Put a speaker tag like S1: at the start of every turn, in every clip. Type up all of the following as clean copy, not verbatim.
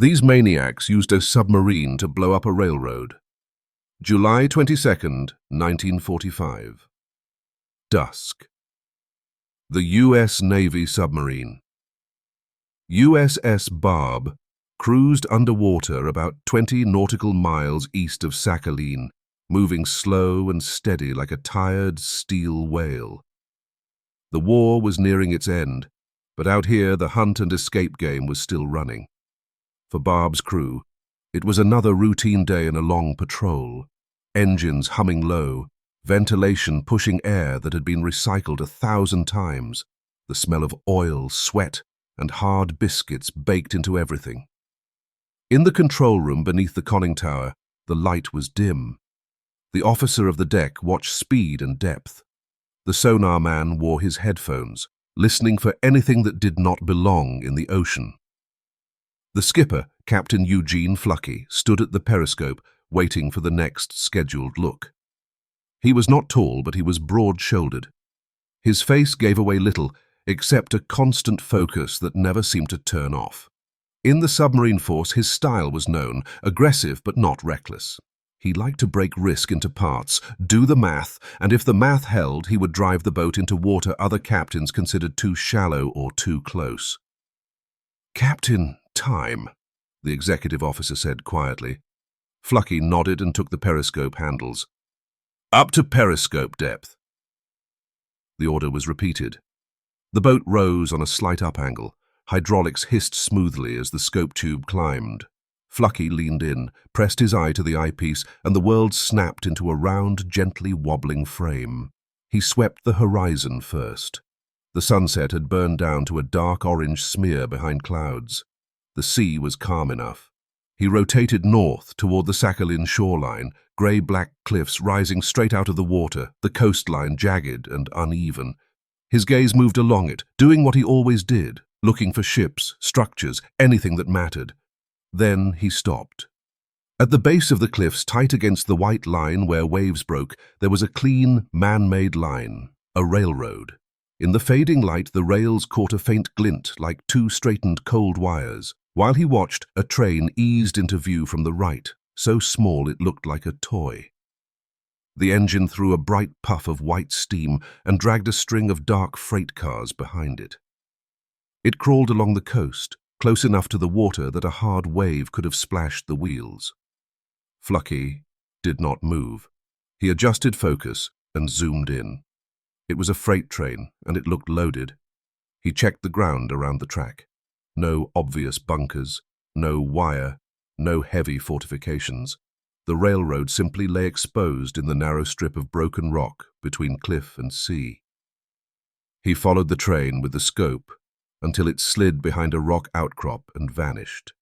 S1: These maniacs used a submarine to blow up a railroad. July 22nd, 1945. Dusk. The U.S. Navy submarine. USS Barb cruised underwater about 20 nautical miles east of Sakhalin, moving slow and steady like a tired steel whale. The war was nearing its end, but out here the hunt and escape game was still running. For Barb's crew, it was another routine day in a long patrol, engines humming low, ventilation pushing air that had been recycled 1,000 times, the smell of oil, sweat, and hard biscuits baked into everything. In the control room beneath the conning tower, the light was dim. The officer of the deck watched speed and depth. The sonar man wore his headphones, listening for anything that did not belong in the ocean. The skipper, Captain Eugene Flucky, stood at the periscope, waiting for the next scheduled look. He was not tall, but he was broad-shouldered. His face gave away little, except a constant focus that never seemed to turn off. In the submarine force, his style was known, aggressive but not reckless. He liked to break risk into parts, do the math, and if the math held, he would drive the boat into water other captains considered too shallow or too close. "Captain, time," the executive officer said quietly. Flucky nodded and took the periscope handles. "Up to periscope depth." The order was repeated. The boat rose on a slight up angle. Hydraulics hissed smoothly as the scope tube climbed. Flucky leaned in, pressed his eye to the eyepiece, and the world snapped into a round, gently wobbling frame. He swept the horizon first. The sunset had burned down to a dark orange smear behind clouds. The sea was calm enough. He rotated north toward the Sakhalin shoreline, grey-black cliffs rising straight out of the water, the coastline jagged and uneven. His gaze moved along it, doing what he always did, looking for ships, structures, anything that mattered. Then he stopped. At the base of the cliffs, tight against the white line where waves broke, there was a clean, man-made line, a railroad. In the fading light, the rails caught a faint glint like two straightened cold wires. While he watched, a train eased into view from the right, so small it looked like a toy. The engine threw a bright puff of white steam and dragged a string of dark freight cars behind it. It crawled along the coast, close enough to the water that a hard wave could have splashed the wheels. Flucky did not move. He adjusted focus and zoomed in. It was a freight train, and it looked loaded. He checked the ground around the track. No obvious bunkers, no wire, no heavy fortifications. The railroad simply lay exposed in the narrow strip of broken rock between cliff and sea. He followed the train with the scope until it slid behind a rock outcrop and vanished.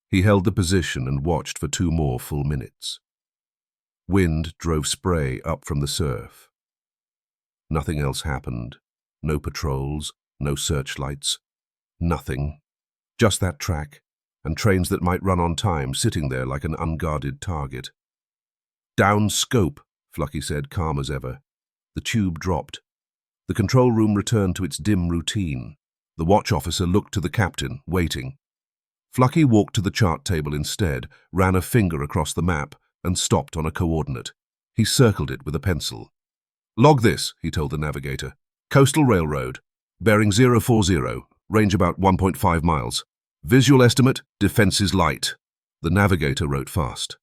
S1: He held the position and watched for 2 more full minutes. Wind drove spray up from the surf. Nothing else happened. No patrols, no searchlights, nothing. Just that track, and trains that might run on time sitting there like an unguarded target. "Down scope," Flucky said, calm as ever. The tube dropped. The control room returned to its dim routine. The watch officer looked to the captain, waiting. Flucky walked to the chart table instead, ran a finger across the map, and stopped on a coordinate. He circled it with a pencil. "Log this," he told the navigator. "Coastal Railroad. Bearing 040, range about 1.5 miles. Visual estimate, defenses light." The navigator wrote fast.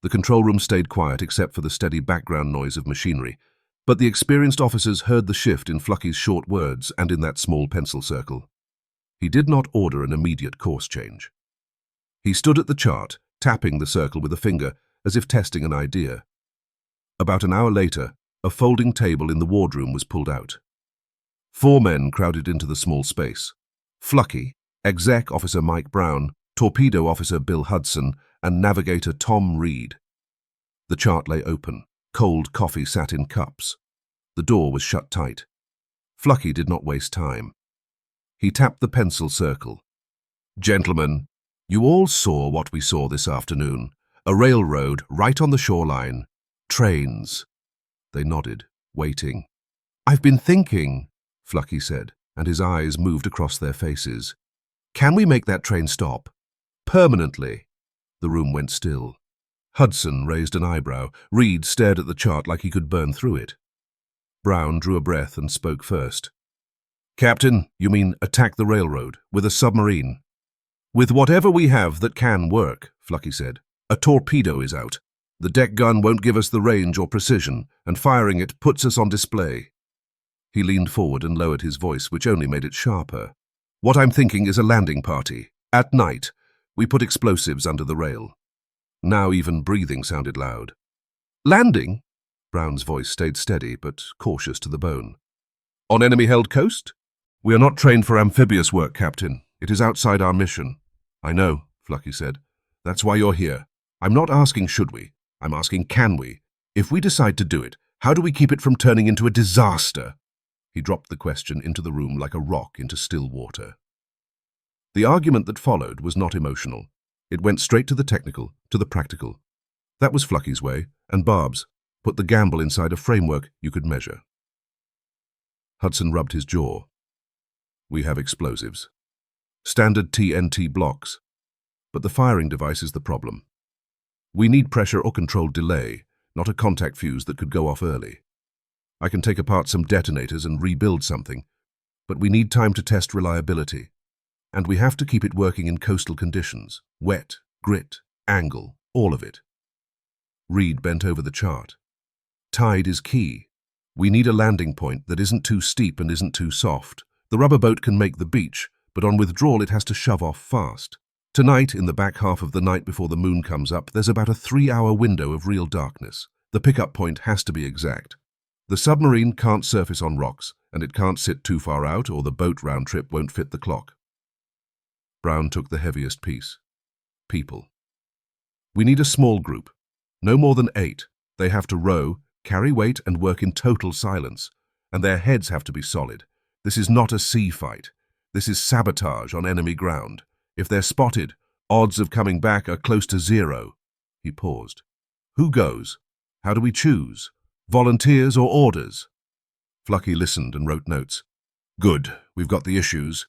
S1: The control room stayed quiet except for the steady background noise of machinery, but the experienced officers heard the shift in Flucky's short words and in that small pencil circle. He did not order an immediate course change. He stood at the chart, tapping the circle with a finger, as if testing an idea. About an hour later, a folding table in the wardroom was pulled out. 4 men crowded into the small space. Flucky, Exec Officer Mike Brown, Torpedo Officer Bill Hudson, and Navigator Tom Reed. The chart lay open. Cold coffee sat in cups. The door was shut tight. Flucky did not waste time. He tapped the pencil circle. "Gentlemen, you all saw what we saw this afternoon. A railroad right on the shoreline. Trains." They nodded, waiting. "I've been thinking," Flucky said, and his eyes moved across their faces. "Can we make that train stop? Permanently. The room went still. Hudson raised an eyebrow. Reed stared at the chart like he could burn through it. Brown drew a breath and spoke first. "Captain, you mean attack the railroad with a submarine?" "With whatever we have that can work," Flucky said. "A torpedo is out. The deck gun won't give us the range or precision, and firing it puts us on display." He leaned forward and lowered his voice, which only made it sharper. "What I'm thinking is a landing party. At night, we put explosives under the rail." Now even breathing sounded loud. "Landing?" Brown's voice stayed steady, but cautious to the bone. "On enemy-held coast?" "We are not trained for amphibious work, Captain. It is outside our mission." "I know," Flucky said. "That's why you're here. I'm not asking should we. I'm asking can we. If we decide to do it, how do we keep it from turning into a disaster?" He dropped the question into the room like a rock into still water. The argument that followed was not emotional. It went straight to the technical, to the practical. That was Flucky's way, and Barb's. Put the gamble inside a framework you could measure. Hudson rubbed his jaw. "We have explosives. Standard TNT blocks. But the firing device is the problem. We need pressure or controlled delay, not a contact fuse that could go off early. I can take apart some detonators and rebuild something, but we need time to test reliability. And we have to keep it working in coastal conditions. Wet, grit, angle, all of it." Reed bent over the chart. "Tide is key. We need a landing point that isn't too steep and isn't too soft. The rubber boat can make the beach, but on withdrawal it has to shove off fast. Tonight, in the back half of the night before the moon comes up, there's about a 3-hour window of real darkness. The pickup point has to be exact. The submarine can't surface on rocks, and it can't sit too far out or the boat round trip won't fit the clock." Brown took the heaviest piece. "People. We need a small group. No more than 8. They have to row, carry weight, and work in total silence. And their heads have to be solid. This is not a sea fight. This is sabotage on enemy ground. If they're spotted, odds of coming back are close to 0. He paused. "Who goes? How do we choose? Volunteers or orders?" Flucky listened and wrote notes. "Good, we've got the issues."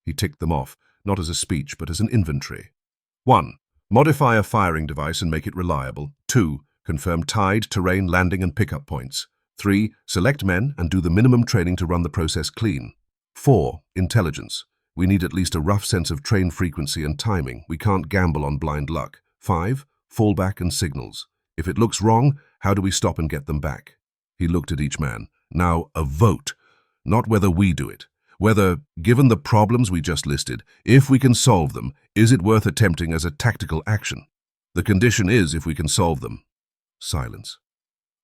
S1: He ticked them off, not as a speech, but as an inventory. 1. Modify a firing device and make it reliable. 2. Confirm tide, terrain, landing, and pickup points. 3. Select men and do the minimum training to run the process clean. 4. Intelligence. We need at least a rough sense of train frequency and timing. We can't gamble on blind luck. 5. Fallback and signals. If it looks wrong, how do we stop and get them back? He looked at each man. Now, a vote. Not whether we do it. Whether, given the problems we just listed, if we can solve them, is it worth attempting as a tactical action? The condition is if we can solve them. Silence.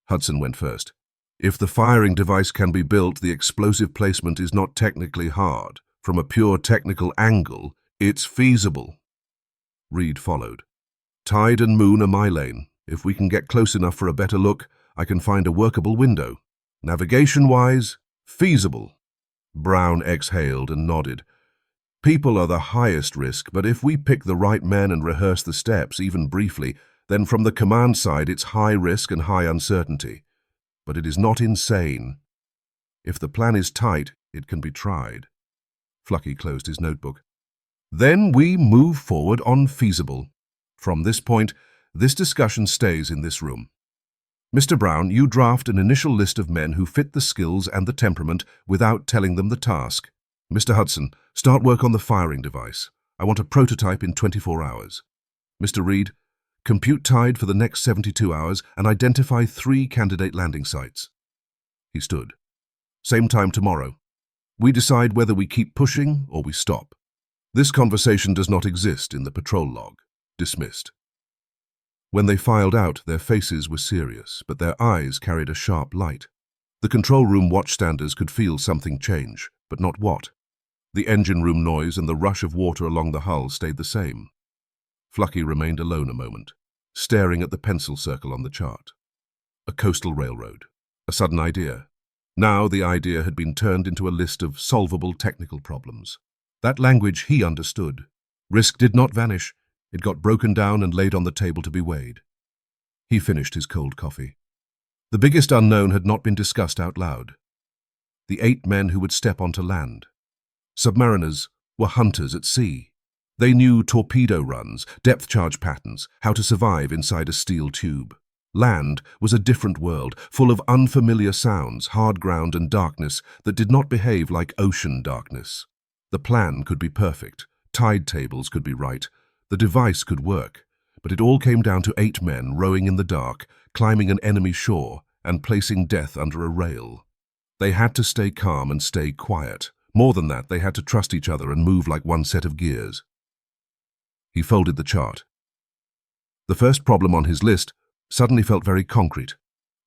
S1: Hudson went first. "If the firing device can be built, the explosive placement is not technically hard. From a pure technical angle, it's feasible." Reed followed. "Tide and moon are my lane. If we can get close enough for a better look, I can find a workable window. Navigation-wise, feasible." Brown exhaled and nodded. "People are the highest risk, but if we pick the right men and rehearse the steps, even briefly, then from the command side it's high risk and high uncertainty. But it is not insane. If the plan is tight, it can be tried." Flucky closed his notebook. "Then we move forward on feasible. From this point, this discussion stays in this room. Mr. Brown, you draft an initial list of men who fit the skills and the temperament without telling them the task. Mr. Hudson, start work on the firing device. I want a prototype in 24 hours. Mr. Reed, compute tide for the next 72 hours and identify 3 candidate landing sites." He stood. "Same time tomorrow. We decide whether we keep pushing or we stop. This conversation does not exist in the patrol log. Dismissed." When they filed out, their faces were serious, but their eyes carried a sharp light. The control room watchstanders could feel something change, but not what. The engine room noise and the rush of water along the hull stayed the same. Flucky remained alone a moment, staring at the pencil circle on the chart. A coastal railroad. A sudden idea. Now the idea had been turned into a list of solvable technical problems. That language he understood. Risk did not vanish. It got broken down and laid on the table to be weighed. He finished his cold coffee. The biggest unknown had not been discussed out loud. The 8 men who would step onto land. Submariners were hunters at sea. They knew torpedo runs, depth charge patterns, how to survive inside a steel tube. Land was a different world, full of unfamiliar sounds, hard ground and darkness that did not behave like ocean darkness. The plan could be perfect, tide tables could be right, the device could work, but it all came down to 8 men rowing in the dark, climbing an enemy shore, and placing death under a rail. They had to stay calm and stay quiet. More than that, they had to trust each other and move like one set of gears. He folded the chart. The first problem on his list suddenly felt very concrete.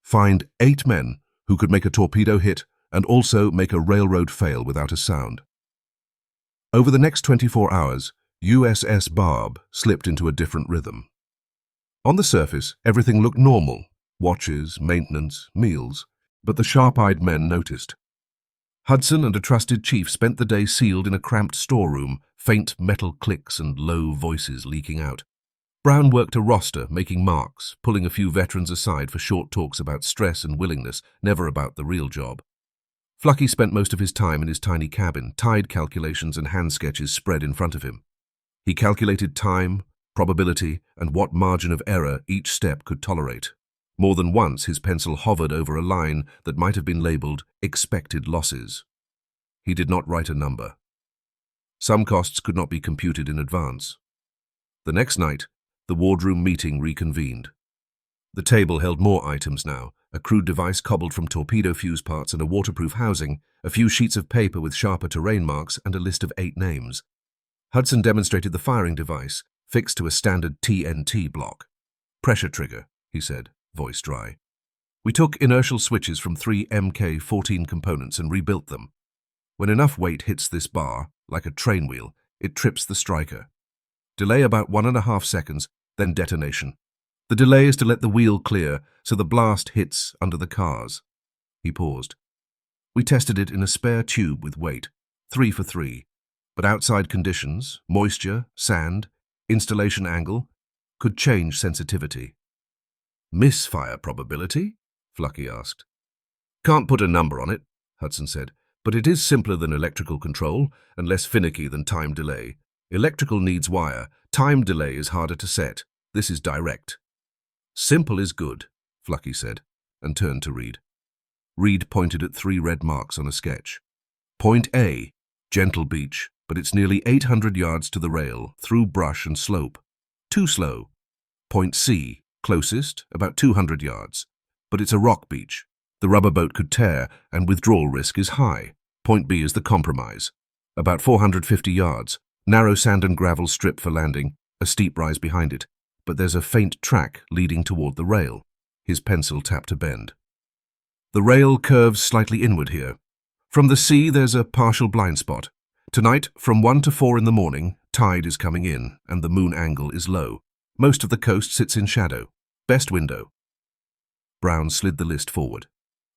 S1: Find 8 men who could make a torpedo hit and also make a railroad fail without a sound. Over the next 24 hours, USS Barb slipped into a different rhythm. On the surface, everything looked normal. Watches, maintenance, meals. But the sharp-eyed men noticed. Hudson and a trusted chief spent the day sealed in a cramped storeroom, faint metal clicks and low voices leaking out. Brown worked a roster, making marks, pulling a few veterans aside for short talks about stress and willingness, never about the real job. Flucky spent most of his time in his tiny cabin, tide calculations and hand sketches spread in front of him. He calculated time, probability, and what margin of error each step could tolerate. More than once his pencil hovered over a line that might have been labeled expected losses. He did not write a number. Some costs could not be computed in advance. The next night, the wardroom meeting reconvened. The table held more items now, a crude device cobbled from torpedo fuse parts and a waterproof housing, a few sheets of paper with sharper terrain marks, and a list of 8 names. Hudson demonstrated the firing device, fixed to a standard TNT block. "Pressure trigger," he said, voice dry. "We took inertial switches from 3 Mk-14 components and rebuilt them. When enough weight hits this bar, like a train wheel, it trips the striker. Delay about 1.5 seconds, then detonation. The delay is to let the wheel clear, so the blast hits under the cars." He paused. "We tested it in a spare tube with weight, 3 for 3, but outside conditions, moisture, sand, installation angle, could change sensitivity." "Misfire probability?" Flucky asked. "Can't put a number on it," Hudson said, "but it is simpler than electrical control and less finicky than time delay. Electrical needs wire. Time delay is harder to set. This is direct." "Simple is good," Flucky said, and turned to Reed. Reed pointed at 3 red marks on a sketch. "Point A, gentle beach, but it's nearly 800 yards to the rail, through brush and slope. Too slow. Point C, closest, about 200 yards, but it's a rock beach. The rubber boat could tear, and withdrawal risk is high. Point B is the compromise. About 450 yards, narrow sand and gravel strip for landing, a steep rise behind it, but there's a faint track leading toward the rail." His pencil tapped a bend. "The rail curves slightly inward here. From the sea, there's a partial blind spot. Tonight, from 1 to 4 in the morning, tide is coming in, and the moon angle is low. Most of the coast sits in shadow. Best window." Brown slid the list forward.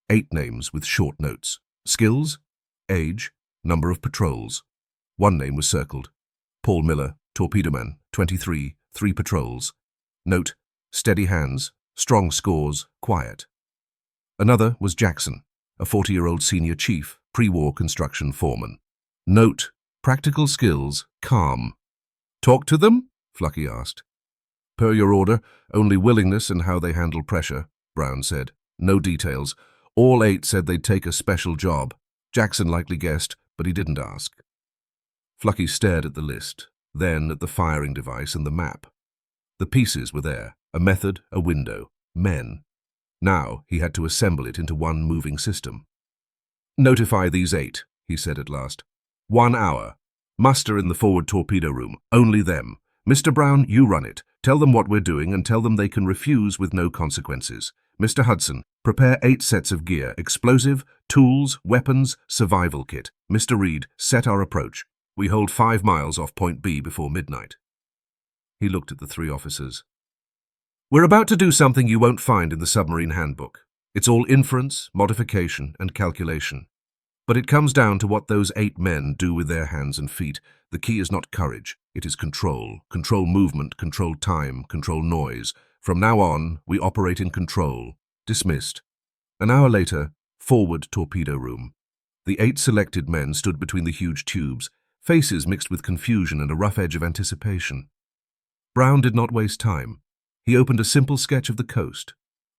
S1: 8 names with short notes. Skills, age, number of patrols. 1 name was circled. Paul Miller, torpedoman, 23, 3 patrols. Note, steady hands, strong scores, quiet. Another was Jackson, a 40-year-old senior chief, pre-war construction foreman. Note, practical skills, calm. "Talk to them?" Flucky asked. "Per your order, only willingness and how they handle pressure," Brown said. "No details. All 8 said they'd take a special job. Jackson likely guessed, but he didn't ask." Flucky stared at the list, then at the firing device and the map. The pieces were there, a method, a window, men. Now he had to assemble it into one moving system. "Notify these 8, he said at last. 1 hour. Muster in the forward torpedo room, only them. Mr. Brown, you run it. Tell them what we're doing and tell them they can refuse with no consequences. Mr. Hudson, prepare 8 sets of gear, explosive, tools, weapons, survival kit. Mr. Reed, set our approach. We hold 5 miles off Point B before midnight." He looked at the 3 officers. "We're about to do something you won't find in the submarine handbook. It's all inference, modification, and calculation. But it comes down to what those 8 men do with their hands and feet. The key is not courage, it is control. Control movement, control time, control noise. From now on, we operate in control." Dismissed. An hour later, forward torpedo room. The 8 selected men stood between the huge tubes, faces mixed with confusion and a rough edge of anticipation. Brown did not waste time. He opened a simple sketch of the coast,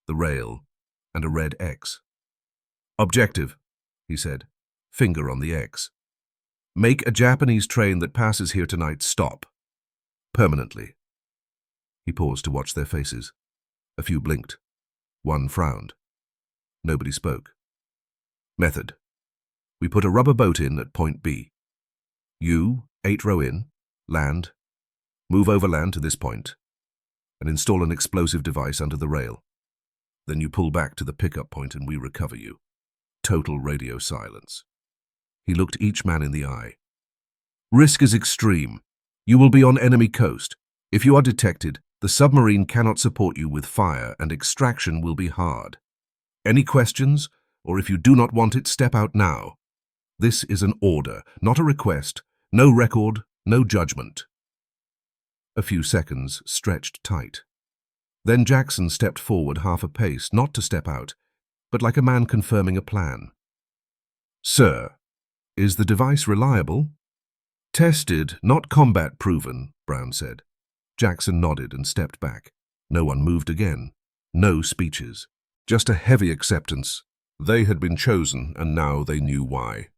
S1: the rail, and a red X. "Objective," he said, finger on the X. "Make a Japanese train that passes here tonight stop. Permanently." He paused to watch their faces. A few blinked. One frowned. Nobody spoke. "Method. We put a rubber boat in at point B. You, 8 row in, land, move overland to this point, and install an explosive device under the rail. Then you pull back to the pickup point and we recover you. Total radio silence." He looked each man in the eye. "Risk is extreme. You will be on enemy coast. If you are detected, the submarine cannot support you with fire and extraction will be hard. Any questions? Or if you do not want it, step out now. This is an order, not a request. No record, no judgment." A few seconds stretched tight. Then Jackson stepped forward half a pace, not to step out, but like a man confirming a plan. "Sir, is the device reliable?" "Tested, not combat proven," Brown said. Jackson nodded and stepped back. No one moved again. No speeches. Just a heavy acceptance. They had been chosen, and now they knew why.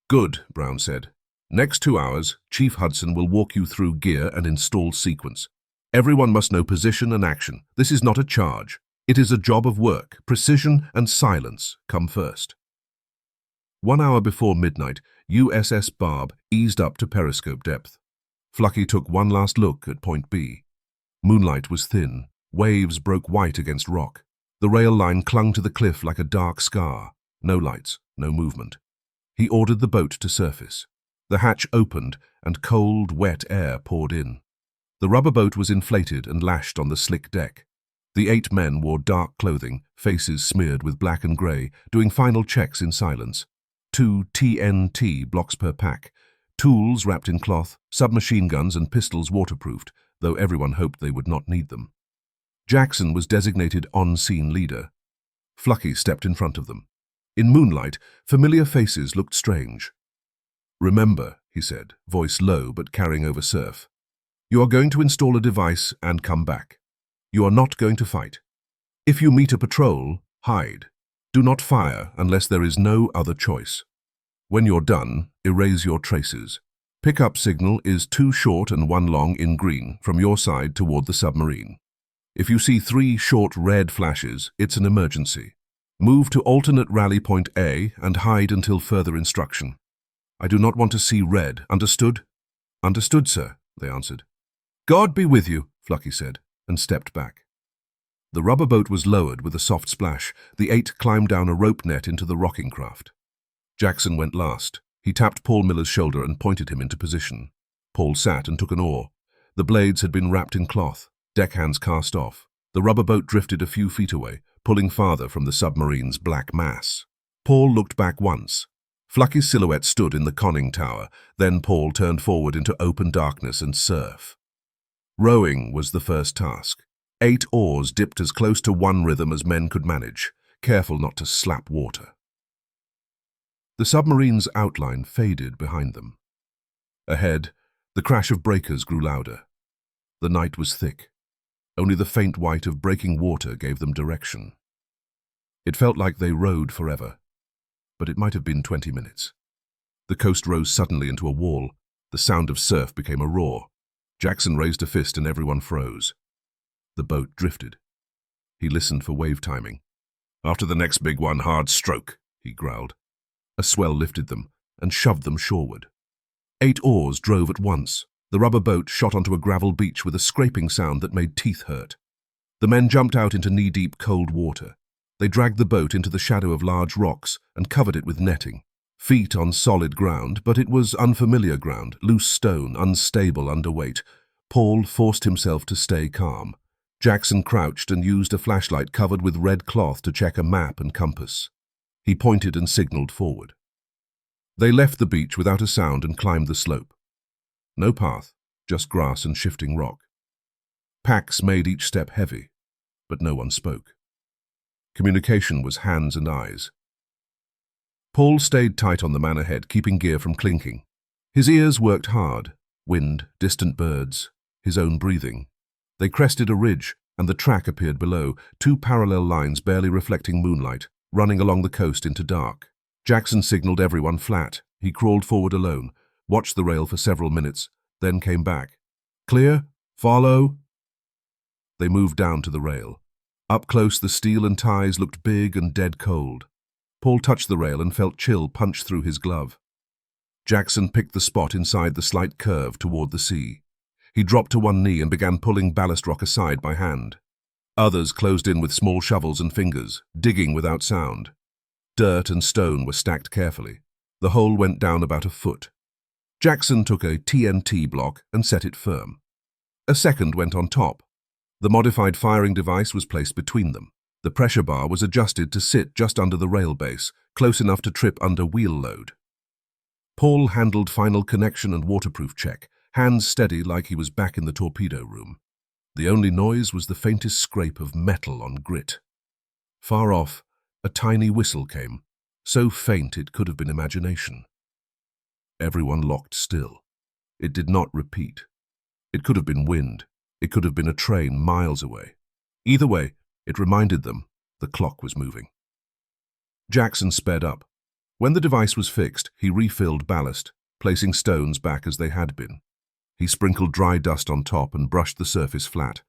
S1: "Good," Brown said. "Next 2 hours, Chief Hudson will walk you through gear and install sequence. Everyone must know position and action. This is not a charge. It is a job of work. Precision and silence come first." 1 hour before midnight, USS Barb eased up to periscope depth. Flucky took one last look at point B. Moonlight was thin. Waves broke white against rock. The rail line clung to the cliff like a dark scar. No lights, no movement. He ordered the boat to surface. The hatch opened, and cold, wet air poured in. The rubber boat was inflated and lashed on the slick deck. The 8 men wore dark clothing, faces smeared with black and grey, doing final checks in silence. 2 TNT blocks per pack. Tools wrapped in cloth, submachine guns and pistols waterproofed, though everyone hoped they would not need them. Jackson was designated on-scene leader. Flucky stepped in front of them. In moonlight, familiar faces looked strange. "Remember," he said, voice low but carrying over surf, "you are going to install a device and come back. You are not going to fight. If you meet a patrol, hide. Do not fire unless there is no other choice. When you're done, erase your traces. Pickup signal is 2 short and 1 long in green from your side toward the submarine. If you see 3 short red flashes, it's an emergency. Move to alternate rally point A and hide until further instruction. I do not want to see red, understood?" "Understood, sir," they answered. "God be with you," Flucky said, and stepped back. The rubber boat was lowered with a soft splash. The 8 climbed down a rope net into the rocking craft. Jackson went last. He tapped Paul Miller's shoulder and pointed him into position. Paul sat and took an oar. The blades had been wrapped in cloth, deckhands cast off. The rubber boat drifted a few feet away, pulling farther from the submarine's black mass. Paul looked back once. Flucky's silhouette stood in the conning tower. Then Paul turned forward into open darkness and surf. Rowing was the first task. 8 oars dipped as close to one rhythm as men could manage, careful not to slap water. The submarine's outline faded behind them. Ahead, the crash of breakers grew louder. The night was thick. Only the faint white of breaking water gave them direction. It felt like they rowed forever, but it might have been 20 minutes. The coast rose suddenly into a wall. The sound of surf became a roar. Jackson raised a fist and everyone froze. The boat drifted. He listened for wave timing. "After the next big one, hard stroke," he growled. A swell lifted them and shoved them shoreward. 8 oars drove at once. The rubber boat shot onto a gravel beach with a scraping sound that made teeth hurt. The men jumped out into knee-deep cold water. They dragged the boat into the shadow of large rocks and covered it with netting. Feet on solid ground, but it was unfamiliar ground, loose stone, unstable underweight. Paul forced himself to stay calm. Jackson crouched and used a flashlight covered with red cloth to check a map and compass. He pointed and signaled forward. They left the beach without a sound and climbed the slope. No path, just grass and shifting rock. Packs made each step heavy, but no one spoke. Communication was hands and eyes. Paul stayed tight on the man ahead, keeping gear from clinking. His ears worked hard. Wind, distant birds, his own breathing. They crested a ridge, and the track appeared below, two parallel lines barely reflecting moonlight, running along the coast into dark. Jackson signaled everyone flat. He crawled forward alone, watched the rail for several minutes, then came back. "Clear? Follow?" They moved down to the rail. Up close, the steel and ties looked big and dead cold. Paul touched the rail and felt chill punch through his glove. Jackson picked the spot inside the slight curve toward the sea. He dropped to one knee and began pulling ballast rock aside by hand. Others closed in with small shovels and fingers, digging without sound. Dirt and stone were stacked carefully. The hole went down about a foot. Jackson took a TNT block and set it firm. A second went on top. The modified firing device was placed between them. The pressure bar was adjusted to sit just under the rail base, close enough to trip under wheel load. Paul handled final connection and waterproof check, hands steady like he was back in the torpedo room. The only noise was the faintest scrape of metal on grit. Far off, a tiny whistle came, so faint it could have been imagination. Everyone locked still. It did not repeat. It could have been wind. It could have been a train miles away. Either way, it reminded them the clock was moving. Jackson sped up. When the device was fixed, he refilled ballast, placing stones back as they had been. He sprinkled dry dust on top and brushed the surface flat.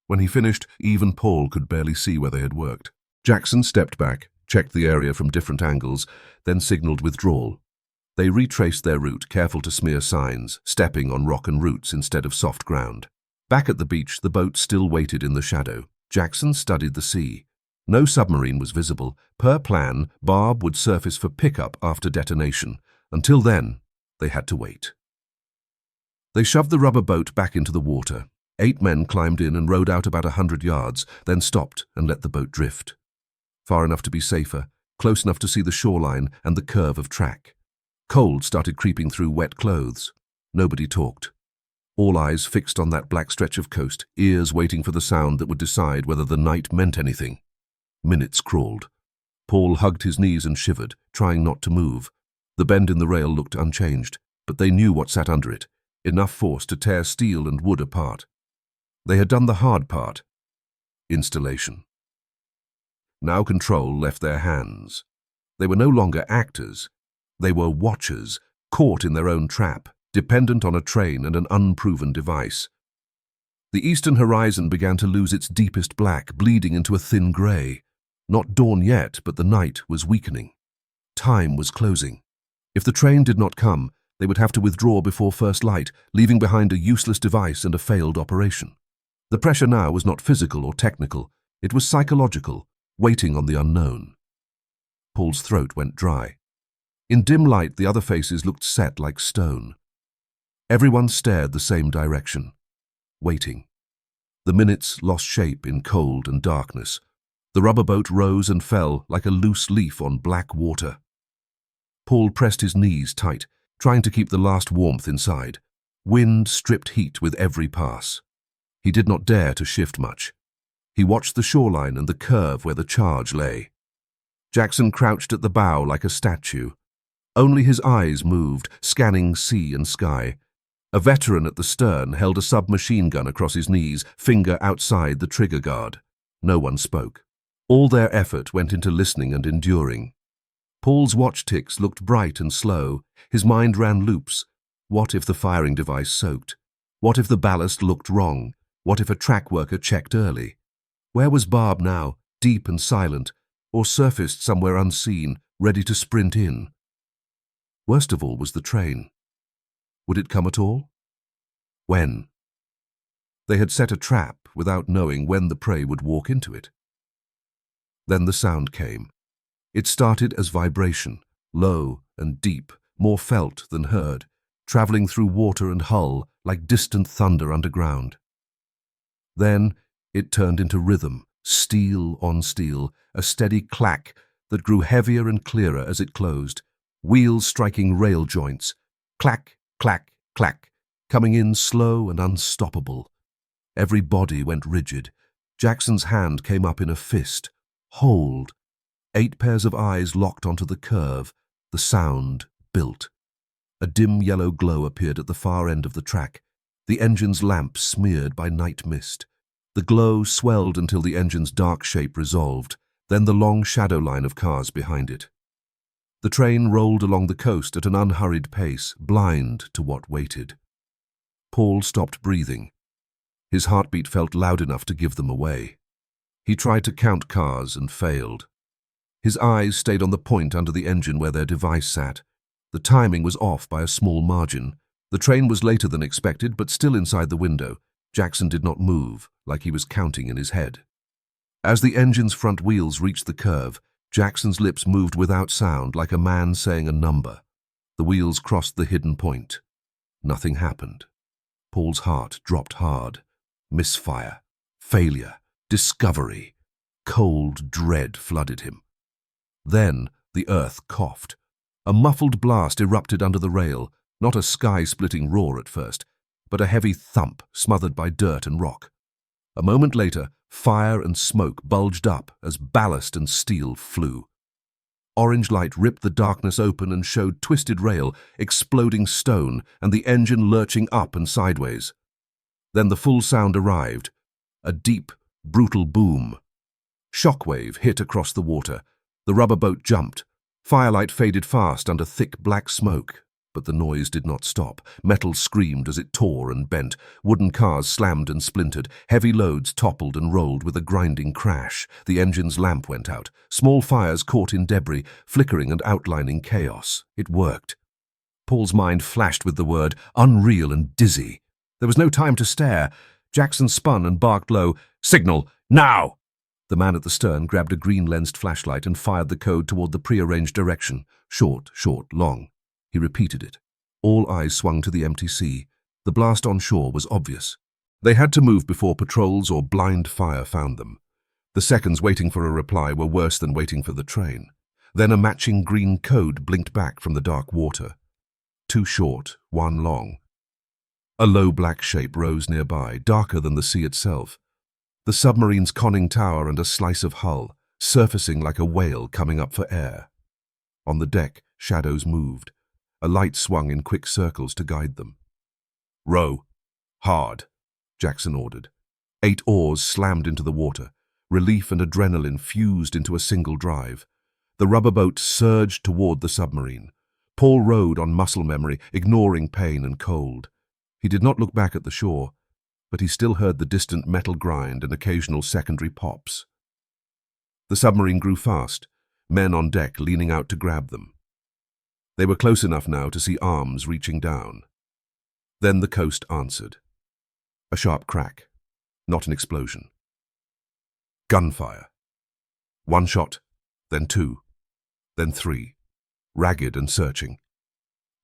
S1: When he finished, even Paul could barely see where they had worked. Jackson stepped back, checked the area from different angles, then signaled withdrawal. They retraced their route, careful to smear signs, stepping on rock and roots instead of soft ground. Back at the beach, the boat still waited in the shadow. Jackson studied the sea. No submarine was visible. Per plan, Barb would surface for pickup after detonation. Until then, they had to wait. They shoved the rubber boat back into the water. 8 men climbed in and rowed out about 100 yards, then stopped and let the boat drift. Far enough to be safer, close enough to see the shoreline and the curve of track. Cold started creeping through wet clothes. Nobody talked. All eyes fixed on that black stretch of coast, ears waiting for the sound that would decide whether the night meant anything. Minutes crawled. Paul hugged his knees and shivered, trying not to move. The bend in the rail looked unchanged, but they knew what sat under it, enough force to tear steel and wood apart. They had done the hard part. Installation. Now control left their hands. They were no longer actors. They were watchers, caught in their own trap, dependent on a train and an unproven device. The eastern horizon began to lose its deepest black, bleeding into a thin grey. Not dawn yet, but the night was weakening. Time was closing. If the train did not come, they would have to withdraw before first light, leaving behind a useless device and a failed operation. The pressure now was not physical or technical. It was psychological, waiting on the unknown. Paul's throat went dry. In dim light, the other faces looked set like stone. Everyone stared the same direction, waiting. The minutes lost shape in cold and darkness. The rubber boat rose and fell like a loose leaf on black water. Paul pressed his knees tight, trying to keep the last warmth inside. Wind stripped heat with every pass. He did not dare to shift much. He watched the shoreline and the curve where the charge lay. Jackson crouched at the bow like a statue. Only his eyes moved, scanning sea and sky. A veteran at the stern held a submachine gun across his knees, finger outside the trigger guard. No one spoke. All their effort went into listening and enduring. Paul's watch ticks looked bright and slow. His mind ran loops. What if the firing device soaked? What if the ballast looked wrong? What if a track worker checked early? Where was Barb now, deep and silent, or surfaced somewhere unseen, ready to sprint in? Worst of all was the train. Would it come at all? When? They had set a trap without knowing when the prey would walk into it. Then the sound came. It started as vibration, low and deep, more felt than heard, traveling through water and hull like distant thunder underground. Then it turned into rhythm, steel on steel, a steady clack that grew heavier and clearer as it closed, wheels striking rail joints, clack, clack, clack, coming in slow and unstoppable. Every body went rigid. Jackson's hand came up in a fist. Hold. 8 pairs of eyes locked onto the curve. The sound built. A dim yellow glow appeared at the far end of the track, the engine's lamp smeared by night mist. The glow swelled until the engine's dark shape resolved, then the long shadow line of cars behind it. The train rolled along the coast at an unhurried pace, blind to what waited. Paul stopped breathing. His heartbeat felt loud enough to give them away. He tried to count cars and failed. His eyes stayed on the point under the engine where their device sat. The timing was off by a small margin. The train was later than expected, but still inside the window. Jackson did not move, like he was counting in his head. As the engine's front wheels reached the curve, Jackson's lips moved without sound, like a man saying a number. The wheels crossed the hidden point. Nothing happened. Paul's heart dropped hard. Misfire, failure, discovery. Cold dread flooded him. Then the earth coughed. A muffled blast erupted under the rail, not a sky-splitting roar at first, but a heavy thump smothered by dirt and rock. A moment later, fire and smoke bulged up as ballast and steel flew. Orange light ripped the darkness open and showed twisted rail, exploding stone, and the engine lurching up and sideways. Then the full sound arrived, a deep, brutal boom. Shockwave hit across the water. The rubber boat jumped. Firelight faded fast under thick black smoke, but the noise did not stop. Metal screamed as it tore and bent. Wooden cars slammed and splintered. Heavy loads toppled and rolled with a grinding crash. The engine's lamp went out. Small fires caught in debris, flickering and outlining chaos. It worked. Paul's mind flashed with the word unreal and dizzy. There was no time to stare. Jackson spun and barked low, "Signal, now!" The man at the stern grabbed a green-lensed flashlight and fired the code toward the prearranged direction. Short, short, long. He repeated it. All eyes swung to the empty sea. The blast on shore was obvious. They had to move before patrols or blind fire found them. The seconds waiting for a reply were worse than waiting for the train. Then a matching green code blinked back from the dark water. 2 short, 1 long. A low black shape rose nearby, darker than the sea itself. The submarine's conning tower and a slice of hull, surfacing like a whale coming up for air. On the deck, shadows moved. A light swung in quick circles to guide them. "Row. Hard," Jackson ordered. 8 oars slammed into the water. Relief and adrenaline fused into a single drive. The rubber boat surged toward the submarine. Paul rowed on muscle memory, ignoring pain and cold. He did not look back at the shore, but he still heard the distant metal grind and occasional secondary pops. The submarine grew fast, men on deck leaning out to grab them. They were close enough now to see arms reaching down. Then the coast answered. A sharp crack, not an explosion. Gunfire. 1 shot, then 2, then 3, ragged and searching.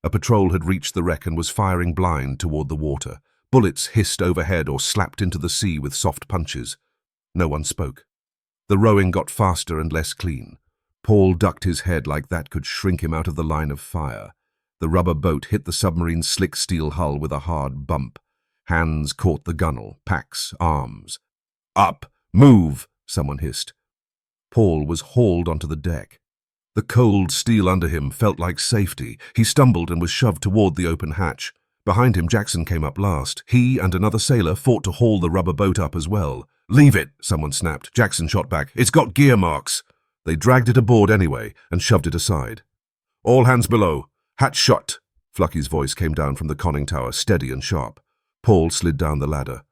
S1: A patrol had reached the wreck and was firing blind toward the water. Bullets hissed overhead or slapped into the sea with soft punches. No one spoke. The rowing got faster and less clean. Paul ducked his head like that could shrink him out of the line of fire. The rubber boat hit the submarine's slick steel hull with a hard bump. Hands caught the gunwale, packs, arms. "Up! Move!" someone hissed. Paul was hauled onto the deck. The cold steel under him felt like safety. He stumbled and was shoved toward the open hatch. Behind him, Jackson came up last. He and another sailor fought to haul the rubber boat up as well. "Leave it," someone snapped. Jackson shot back. "It's got gear marks." They dragged it aboard anyway and shoved it aside. "All hands below. Hatch shut." Flucky's voice came down from the conning tower, steady and sharp. Paul slid down the ladder.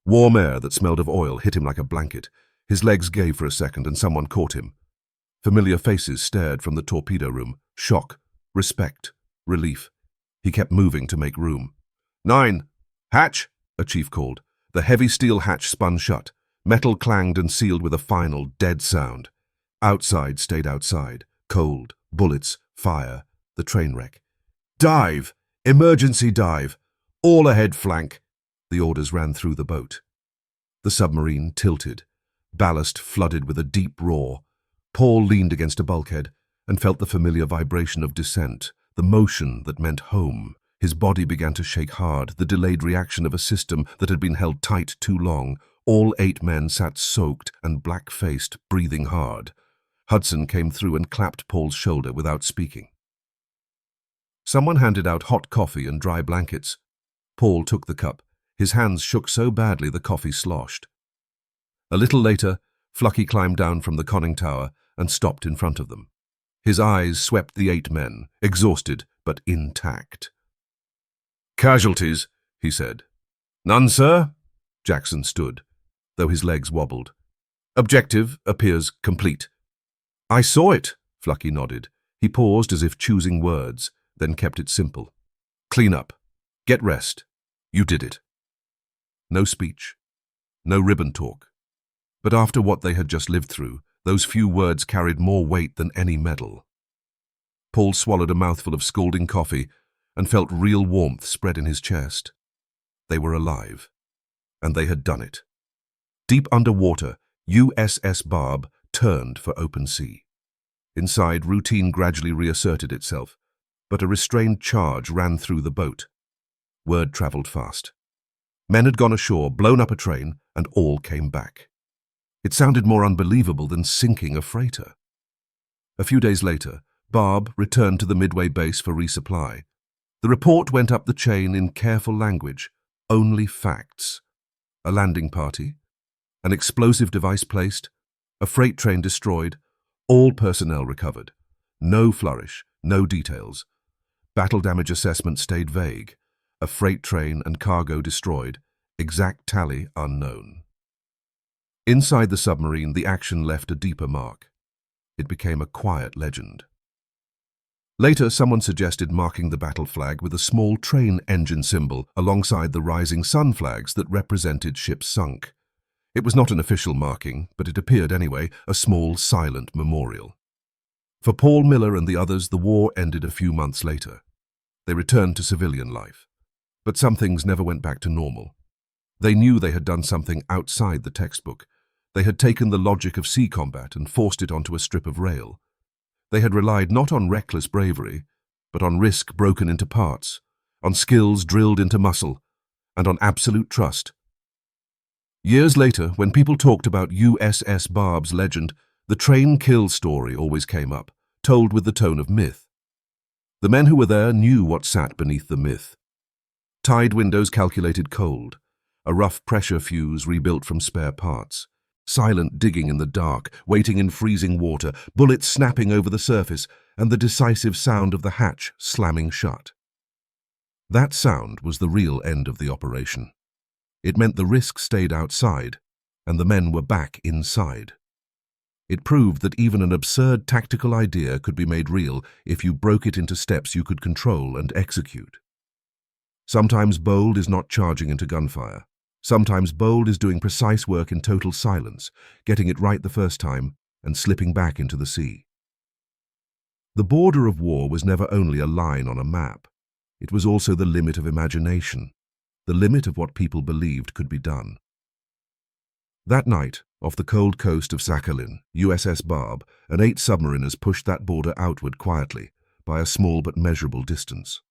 S1: Warm air that smelled of oil hit him like a blanket. His legs gave for a second and someone caught him. Familiar faces stared from the torpedo room. Shock, respect, relief. He kept moving to make room. 9. Hatch, a chief called. The heavy steel hatch spun shut. Metal clanged and sealed with a final, dead sound. Outside stayed outside. Cold, bullets, fire, the train wreck. "Dive! Emergency dive! All ahead flank!" The orders ran through the boat. The submarine tilted. Ballast flooded with a deep roar. Paul leaned against a bulkhead and felt the familiar vibration of descent, the motion that meant home. His body began to shake hard, the delayed reaction of a system that had been held tight too long. All 8 men sat soaked and black-faced, breathing hard. Hudson came through and clapped Paul's shoulder without speaking. Someone handed out hot coffee and dry blankets. Paul took the cup. His hands shook so badly the coffee sloshed. A little later, Flucky climbed down from the conning tower and stopped in front of them. His eyes swept the 8 men, exhausted but intact. "Casualties," he said. "None, sir." Jackson stood, though his legs wobbled. "Objective appears complete." "I saw it," Flucky nodded. He paused as if choosing words, then kept it simple. "Clean up. Get rest. You did it." No speech. No ribbon talk. But after what they had just lived through, those few words carried more weight than any medal. Paul swallowed a mouthful of scalding coffee and felt real warmth spread in his chest. They were alive. And they had done it. Deep underwater, USS Barb turned for open sea. Inside, routine gradually reasserted itself, but a restrained charge ran through the boat. Word traveled fast. Men had gone ashore, blown up a train, and all came back. It sounded more unbelievable than sinking a freighter. A few days later, Barb returned to the Midway base for resupply. The report went up the chain in careful language, only facts. A landing party, an explosive device placed, a freight train destroyed, all personnel recovered. No flourish, no details. Battle damage assessment stayed vague. A freight train and cargo destroyed, exact tally unknown. Inside the submarine, the action left a deeper mark. It became a quiet legend. Later, someone suggested marking the battle flag with a small train engine symbol alongside the rising sun flags that represented ships sunk. It was not an official marking, but it appeared anyway, a small, silent memorial. For Paul Miller and the others, the war ended a few months later. They returned to civilian life. But some things never went back to normal. They knew they had done something outside the textbook. They had taken the logic of sea combat and forced it onto a strip of rail. They had relied not on reckless bravery, but on risk broken into parts, on skills drilled into muscle, and on absolute trust. Years later, when people talked about USS Barb's legend, the train kill story always came up, told with the tone of myth. The men who were there knew what sat beneath the myth. Tide windows calculated cold, a rough pressure fuse rebuilt from spare parts, silent digging in the dark, waiting in freezing water, bullets snapping over the surface, and the decisive sound of the hatch slamming shut. That sound was the real end of the operation. It meant the risk stayed outside, and the men were back inside. It proved that even an absurd tactical idea could be made real if you broke it into steps you could control and execute. Sometimes bold is not charging into gunfire. Sometimes bold is doing precise work in total silence, getting it right the first time, and slipping back into the sea. The border of war was never only a line on a map. It was also the limit of imagination, the limit of what people believed could be done. That night, off the cold coast of Sakhalin, USS Barb, and 8 submariners pushed that border outward quietly, by a small but measurable distance.